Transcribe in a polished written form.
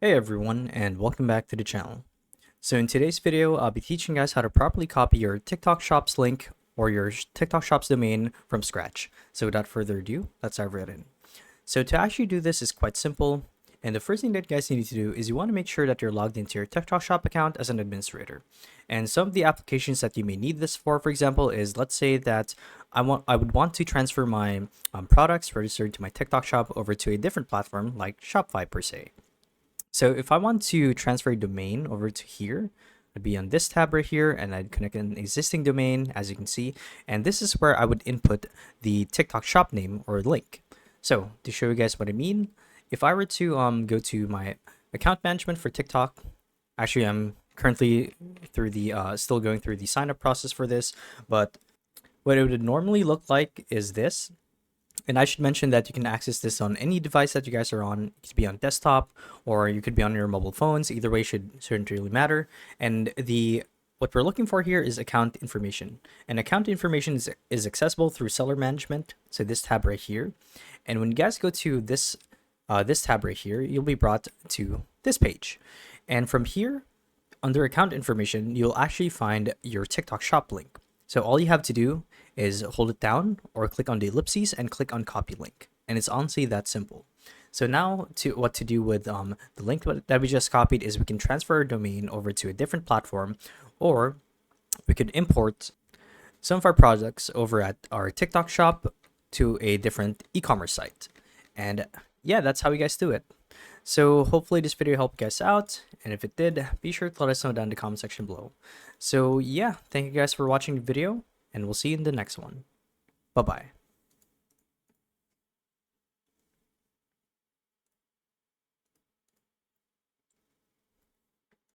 Hey everyone, and welcome back to the channel. So in today's video, I'll be teaching you guys how to properly copy your TikTok Shop's link or your TikTok Shop's domain from scratch. So without further ado, let's dive right in. So to actually do this is quite simple, and the first thing that you guys need to do is you want to make sure that you're logged into your TikTok Shop account as an administrator. And some of the applications that you may need this for example, is let's say that I would want to transfer my products registered to my TikTok Shop over to a different platform like Shopify per se. So if I want to transfer a domain over to here, I'd be on this tab right here and I'd connect an existing domain, as you can see. And this is where I would input the TikTok shop name or link. So to show you guys what I mean, if I were to go to my account management for TikTok, actually I'm currently through the still going through the sign up process for this, but what it would normally look like is this. And I should mention that you can access this on any device that you guys are on. It could be on desktop or you could be on your mobile phones. Either way shouldn't really matter. And the what we're looking for here is account information. And account information is accessible through seller management. So this tab right here. And when you guys go to this this tab right here, you'll be brought to this page. And from here, under account information, you'll actually find your TikTok shop link. So all you have to do is hold it down or click on the ellipses and click on copy link. And it's honestly that simple. So now what to do with the link that we just copied is we can transfer our domain over to a different platform, or we could import some of our products over at our TikTok shop to a different e-commerce site. And yeah, that's how you guys do it. So hopefully this video helped you guys out, and if it did, be sure to let us know down in the comment section below. So yeah, thank you guys for watching the video, and we'll see you in the next one. Bye bye.